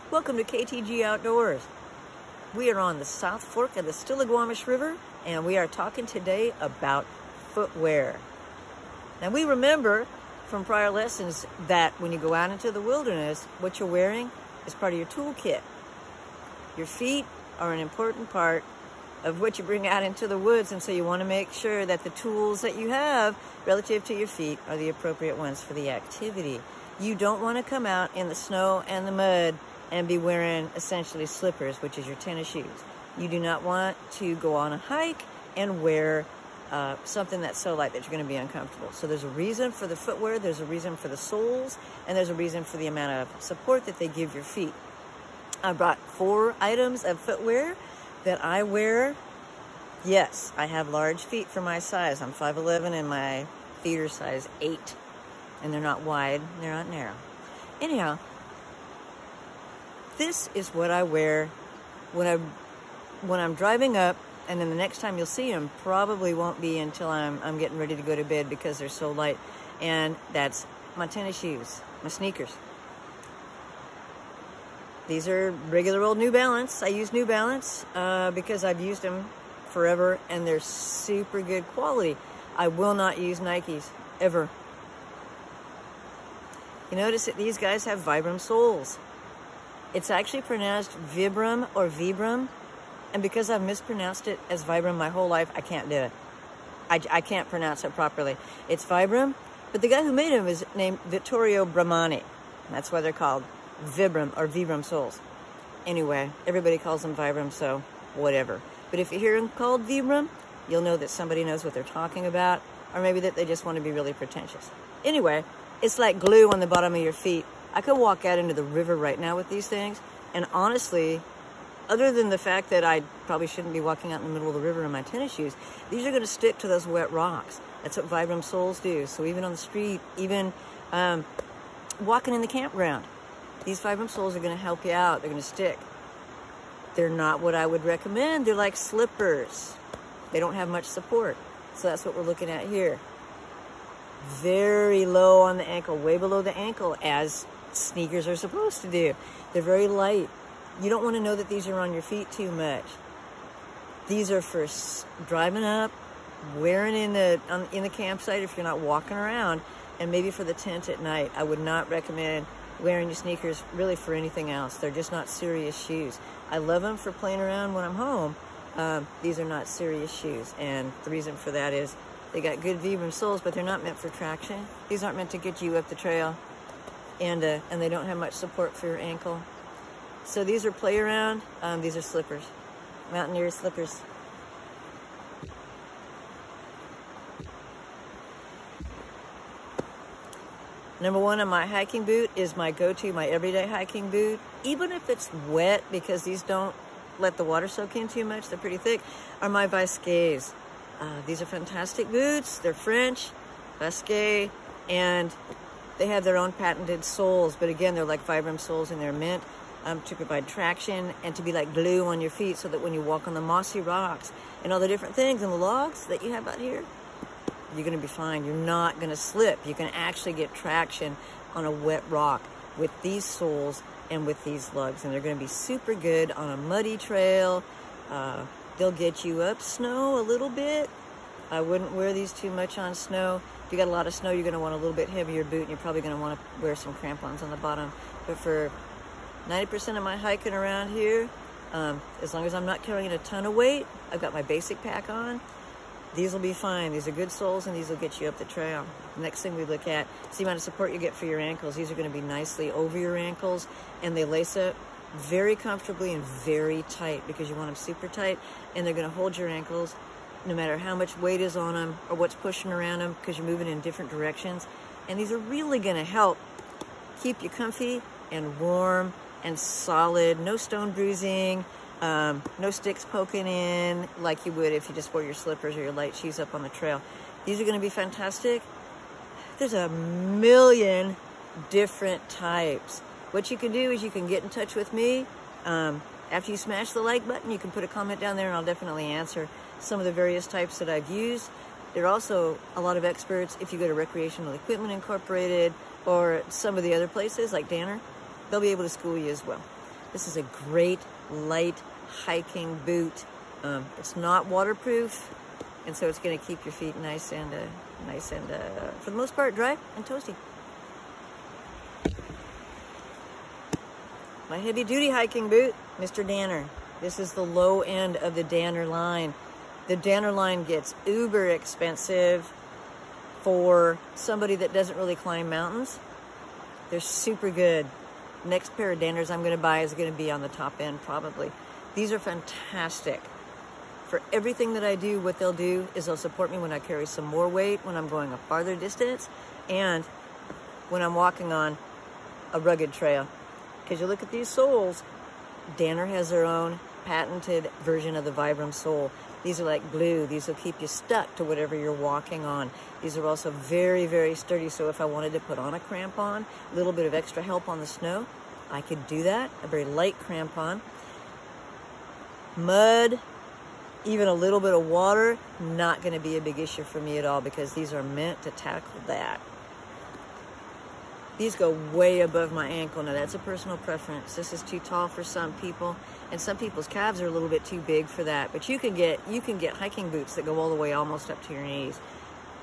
Welcome to KTG Outdoors. We are on the South Fork of the Stillaguamish River, and we are talking today about footwear. Now, we remember from prior lessons that when you go out into the wilderness, what you're wearing is part of your toolkit. Your feet are an important part of what you bring out into the woods, and so you want to make sure that the tools that you have relative to your feet are the appropriate ones for the activity. You don't want to come out in the snow and the mud and be wearing essentially slippers, which is your tennis shoes. You do not want to go on a hike and wear something that's so light that you're going to be uncomfortable. So there's a reason for the footwear, there's a reason for the soles, and there's a reason for the amount of support that they give your feet. I brought 4 items of footwear that I wear. Yes, I have large feet for my size. I'm 5'11", and my feet are size 8. And they're not wide, they're not narrow. Anyhow, this is what I wear when I'm driving up, and then the next time you'll see them probably won't be until I'm getting ready to go to bed because they're so light. And that's my tennis shoes, my sneakers. These are regular old New Balance. I use New Balance because I've used them forever, and they're super good quality. I will not use Nikes, ever. You notice that these guys have Vibram soles. It's actually pronounced Vibram or Vibram, and because I've mispronounced it as Vibram my whole life, I can't do it. I can't pronounce it properly. It's Vibram, but the guy who made them is named Vittorio Bramani. That's why they're called Vibram or Vibram soles. Anyway, everybody calls them Vibram, so whatever. But if you hear them called Vibram, you'll know that somebody knows what they're talking about, or maybe that they just want to be really pretentious. Anyway, it's like glue on the bottom of your feet. I could walk out into the river right now with these things, and honestly, other than the fact that I probably shouldn't be walking out in the middle of the river in my tennis shoes, these are going to stick to those wet rocks. That's what Vibram soles do. So even on the street, even walking in the campground, these Vibram soles are going to help you out. They're going to stick. They're not what I would recommend. They're like slippers. They don't have much support. So that's what we're looking at here. Very low on the ankle, way below the ankle, as sneakers are supposed to do. They're very light. You don't want to know that these are on your feet too much. These are for driving up, wearing in the campsite if you're not walking around, and maybe for the tent at night. I would not recommend wearing your sneakers really for anything else. They're just not serious shoes. I love them for playing around when I'm home. These are not serious shoes, and the reason for that is they got good Vibram soles, but they're not meant for traction. These aren't meant to get you up the trail, and they don't have much support for your ankle. So these are play around. These are slippers, mountaineer slippers. Number 1 on my hiking boot is my go-to, my everyday hiking boot. Even if it's wet, because these don't let the water soak in too much, they're pretty thick, are my Basquets. These are fantastic boots. They're French, Basquet, and they have their own patented soles. But again, they're like Vibram soles, and they're meant to provide traction and to be like glue on your feet so that when you walk on the mossy rocks and all the different things and the logs that you have out here, you're going to be fine. You're not going to slip. You can actually get traction on a wet rock with these soles and with these lugs, and they're going to be super good on a muddy trail. They'll get you up snow a little bit. I wouldn't wear these too much on snow. If you got a lot of snow, you're going to want a little bit heavier boot, and you're probably going to want to wear some crampons on the bottom. But for 90% of my hiking around here, as long as I'm not carrying a ton of weight, I've got my basic pack on, these will be fine. These are good soles, and these will get you up the trail. The next thing we look at is the amount of support you get for your ankles. These are going to be nicely over your ankles, and they lace up very comfortably and very tight because you want them super tight, and they're going to hold your ankles no matter how much weight is on them or what's pushing around them, because you're moving in different directions. And these are really going to help keep you comfy and warm and solid. No stone bruising, no sticks poking in like you would if you just wore your slippers or your light shoes up on the trail. These are going to be fantastic. There's a million different types. What you can do is you can get in touch with me. After you smash the like button, you can put a comment down there, and I'll definitely answer some of the various types that I've used. There are also a lot of experts. If you go to Recreational Equipment Incorporated or some of the other places like Danner, they'll be able to school you as well. This is a great light hiking boot. It's not waterproof, and so it's going to keep your feet nice and for the most part, dry and toasty. My heavy-duty hiking boot, Mr. Danner. This is the low end of the Danner line. The Danner line gets uber expensive for somebody that doesn't really climb mountains. They're super good. Next pair of Danners I'm going to buy is going to be on the top end, probably. These are fantastic. For everything that I do, what they'll do is they'll support me when I carry some more weight, when I'm going a farther distance, and when I'm walking on a rugged trail. Because you look at these soles, Danner has their own patented version of the Vibram sole. These are like glue. These will keep you stuck to whatever you're walking on. These are also very, very sturdy, so if I wanted to put on a crampon, a little bit of extra help on the snow, I could do that. A very light crampon. Mud, even a little bit of water, not going to be a big issue for me at all because these are meant to tackle that. These go way above my ankle. Now that's a personal preference. This is too tall for some people, and some people's calves are a little bit too big for that. But you can get hiking boots that go all the way almost up to your knees.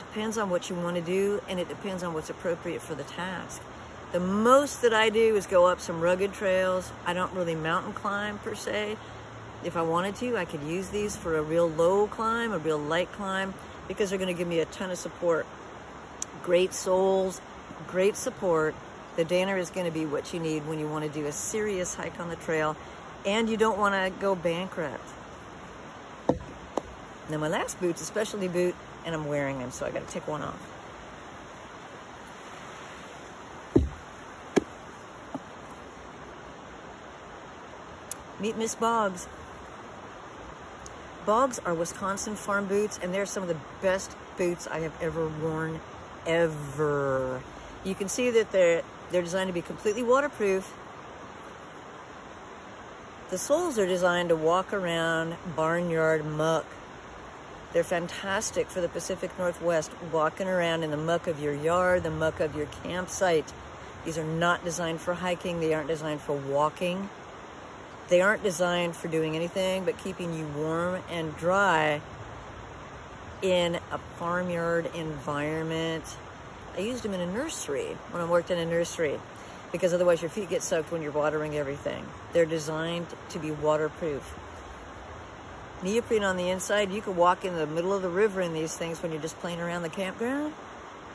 Depends on what you want to do, and it depends on what's appropriate for the task. The most that I do is go up some rugged trails. I don't really mountain climb per se. If I wanted to, I could use these for a real low climb, a real light climb, because they're going to give me a ton of support. Great soles, great support. The Danner is going to be what you need when you want to do a serious hike on the trail and you don't want to go bankrupt. Now my last boot's a specialty boot, and I'm wearing them, so I got to take one off. Meet Miss Boggs. Boggs are Wisconsin farm boots, and they're some of the best boots I have ever worn, ever. You can see that they're designed to be completely waterproof. The soles are designed to walk around barnyard muck. They're fantastic for the Pacific Northwest, walking around in the muck of your yard, the muck of your campsite. These are not designed for hiking. They aren't designed for walking. They aren't designed for doing anything but keeping you warm and dry in a farmyard environment. I used them in a nursery when I worked in a nursery because otherwise your feet get soaked when you're watering everything. They're designed to be waterproof. Neoprene on the inside, you can walk in the middle of the river in these things when you're just playing around the campground,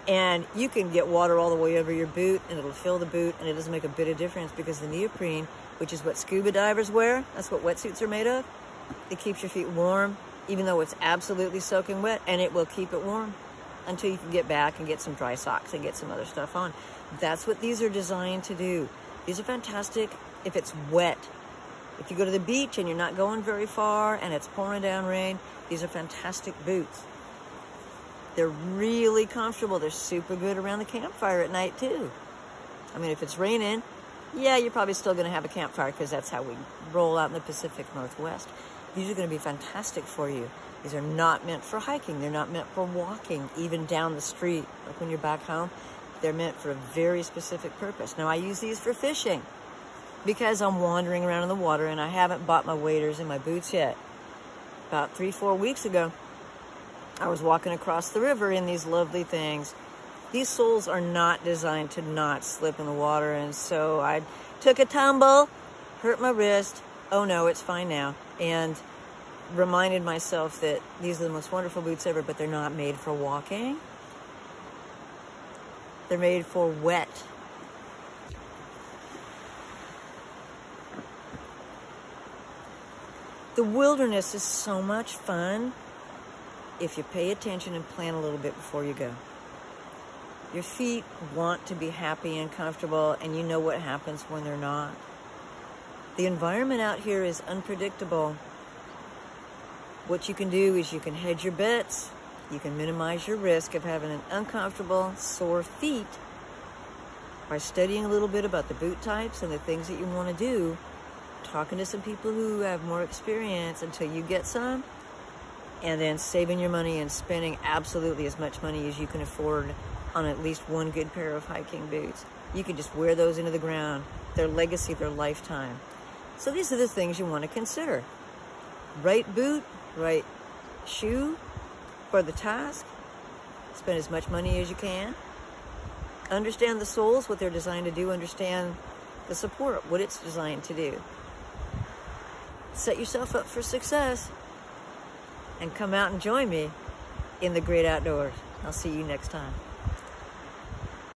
and you can get water all the way over your boot and it'll fill the boot, and it doesn't make a bit of difference because the neoprene, which is what scuba divers wear, that's what wetsuits are made of, it keeps your feet warm even though it's absolutely soaking wet, and it will keep it warm until you can get back and get some dry socks and get some other stuff on. That's what these are designed to do. These are fantastic if it's wet. If you go to the beach and you're not going very far and it's pouring down rain, these are fantastic boots. They're really comfortable. They're super good around the campfire at night too. I mean, if it's raining, yeah, you're probably still going to have a campfire because that's how we roll out in the Pacific Northwest. These are going to be fantastic for you. These are not meant for hiking. They're not meant for walking, even down the street. Like when you're back home, they're meant for a very specific purpose. Now, I use these for fishing because I'm wandering around in the water and I haven't bought my waders and my boots yet. About 3-4 weeks ago, I was walking across the river in these lovely things. These soles are not designed to not slip in the water, and so I took a tumble, hurt my wrist. Oh no, it's fine now. And reminded myself that these are the most wonderful boots ever, but they're not made for walking. They're made for wet. The wilderness is so much fun if you pay attention and plan a little bit before you go. Your feet want to be happy and comfortable, and you know what happens when they're not. The environment out here is unpredictable. What you can do is you can hedge your bets. You can minimize your risk of having an uncomfortable, sore feet by studying a little bit about the boot types and the things that you want to do, talking to some people who have more experience until you get some, and then saving your money and spending absolutely as much money as you can afford on at least one good pair of hiking boots. You can just wear those into the ground. Their legacy, their lifetime. So these are the things you want to consider. Right boot, right shoe for the task. Spend as much money as you can. Understand the soles, what they're designed to do. Understand the support, what it's designed to do. Set yourself up for success and come out and join me in the great outdoors. I'll see you next time.